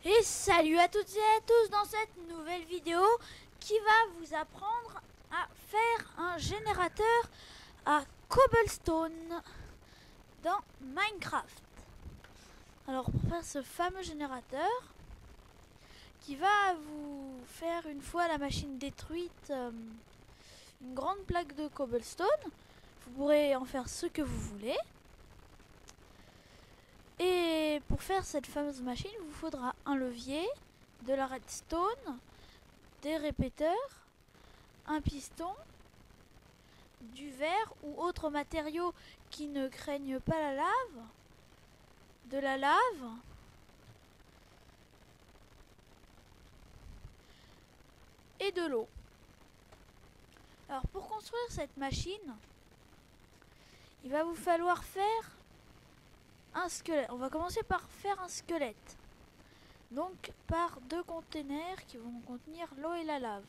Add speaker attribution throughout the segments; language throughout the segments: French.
Speaker 1: Et salut à toutes et à tous dans cette nouvelle vidéo qui va vous apprendre à faire un générateur à cobblestone dans Minecraft. Alors pour faire ce fameux générateur qui va vous faire, une fois la machine détruite, une grande plaque de cobblestone, vous pourrez en faire ce que vous voulez. Et pour faire cette fameuse machine, il vous faudra un levier, de la redstone, des répéteurs, un piston, du verre ou autres matériaux qui ne craignent pas la lave, de la lave, et de l'eau. Alors pour construire cette machine, il va vous falloir faire un squelette. On va commencer par faire un squelette. Donc par 2 containers qui vont contenir l'eau et la lave.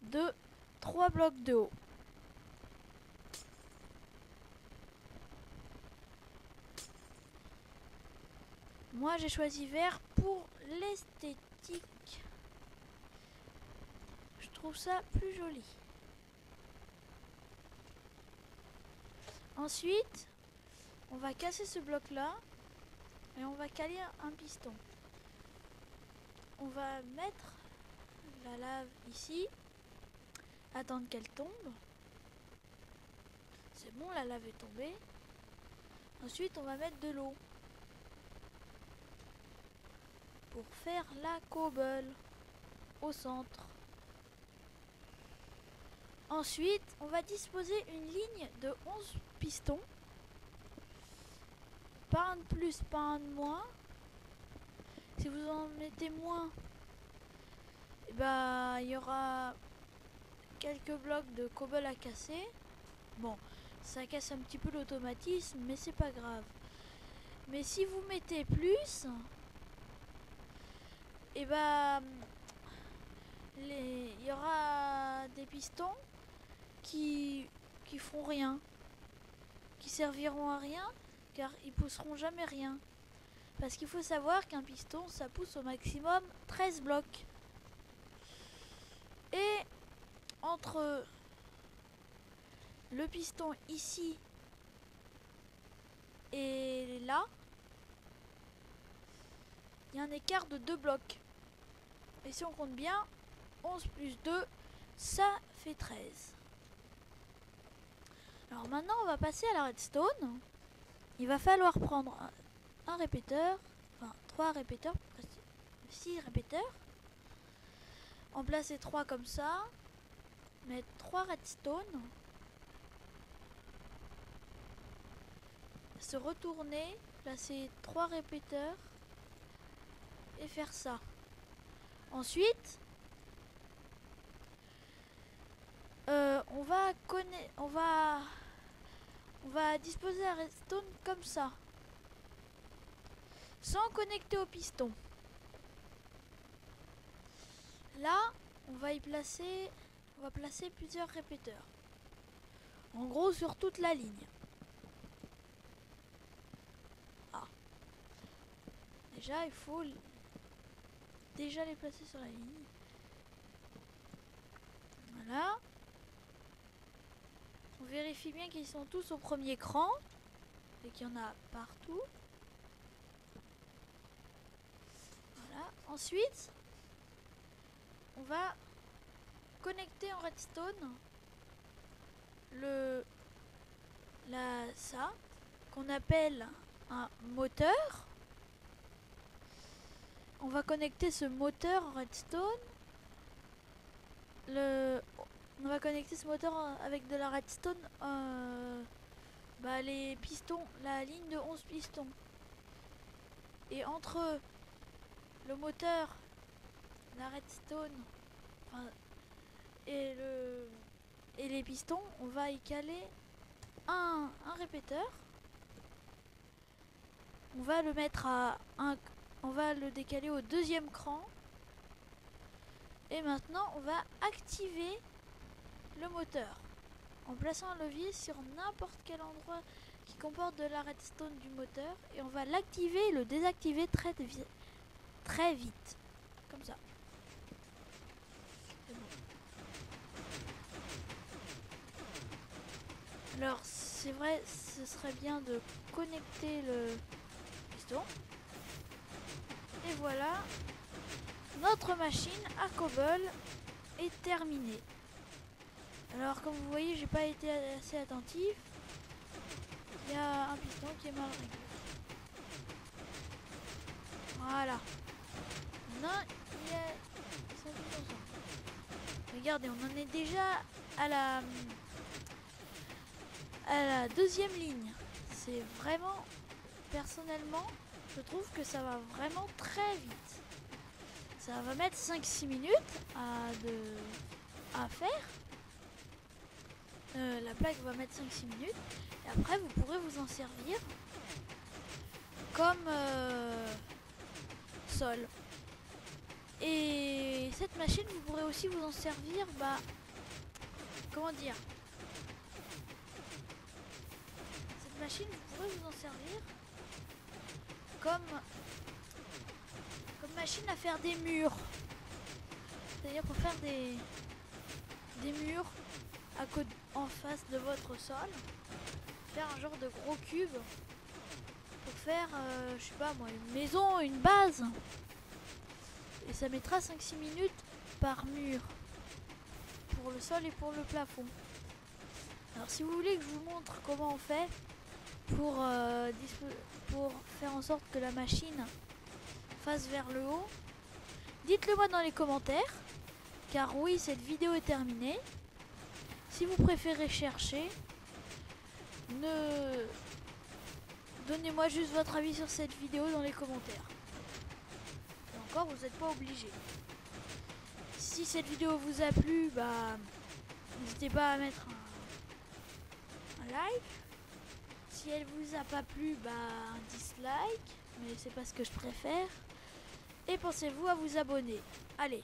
Speaker 1: De 3 blocs de haut. Moi j'ai choisi vert pour l'esthétique. Je trouve ça plus joli. Ensuite, on va casser ce bloc là et on va caler un piston. On va mettre la lave ici, attendre qu'elle tombe. C'est bon, la lave est tombée. Ensuite, on va mettre de l'eau pour faire la cobble au centre. Ensuite, on va disposer une ligne de 11 pistons. Pas un de plus, pas un de moins. Si vous en mettez moins, eh ben, il y aura quelques blocs de cobble à casser. Bon, ça casse un petit peu l'automatisme, mais c'est pas grave. Mais si vous mettez plus, et ben, il y aura des pistons qui feront rien, qui serviront à rien, car ils pousseront jamais rien. Parce qu'il faut savoir qu'un piston, ça pousse au maximum 13 blocs. Et entre le piston ici et là, il y a un écart de 2 blocs. Et si on compte bien, 11 plus 2, ça fait 13. Alors maintenant, on va passer à la redstone. Il va falloir prendre un répéteur, enfin 3 répéteurs, 6 répéteurs. En placer 3 comme ça. Mettre 3 redstone. Se retourner, placer 3 répéteurs et faire ça. Ensuite, on va disposer la redstone comme ça, sans connecter au piston. Là, on va placer plusieurs répéteurs. En gros, sur toute la ligne. Déjà, il faut déjà les placer sur la ligne. Voilà. On vérifie bien qu'ils sont tous au premier cran et qu'il y en a partout. Voilà. Ensuite, on va connecter en redstone ça qu'on appelle un moteur. On va connecter ce moteur en redstone. On va connecter ce moteur avec de la redstone, les pistons, la ligne de 11 pistons. Et entre le moteur, la redstone et les pistons, on va y caler un répéteur. On va le mettre on va le décaler au 2e cran. Et maintenant, on va activer le moteur en plaçant un levier sur n'importe quel endroit qui comporte de la redstone du moteur et on va l'activer et le désactiver très vite. Comme ça. C'est bon. Alors c'est vrai, ce serait bien de connecter le piston. Et voilà, notre machine à cobble est terminée. Alors comme vous voyez, j'ai pas été assez attentif. Il y a un piston qui est mal réglé. Voilà. Non, ils sont tous ensemble. Regardez, on en est déjà à la deuxième ligne. C'est vraiment, personnellement, je trouve que ça va vraiment très vite. Ça va mettre 5-6 minutes à faire. La plaque va mettre 5-6 minutes. Et après, vous pourrez vous en servir comme sol. Et cette machine, vous pourrez aussi vous en servir, comment dire, cette machine, vous pourrez vous en servir comme machine à faire des murs. C'est-à-dire pour faire des murs en face de votre sol. Faire un genre de gros cube pour faire, je sais pas moi, une maison, une base. Et ça mettra 5-6 minutes par mur. Pour le sol et pour le plafond. Alors si vous voulez que je vous montre comment on fait pour faire en sorte que la machine fasse vers le haut, dites-le moi dans les commentaires. Car oui, cette vidéo est terminée. Si vous préférez chercher, donnez-moi juste votre avis sur cette vidéo dans les commentaires. Et encore, vous n'êtes pas obligé. Si cette vidéo vous a plu, n'hésitez pas à mettre un like. Si elle vous a pas plu, un dislike. Mais c'est pas ce que je préfère. Et pensez-vous à vous abonner. Allez.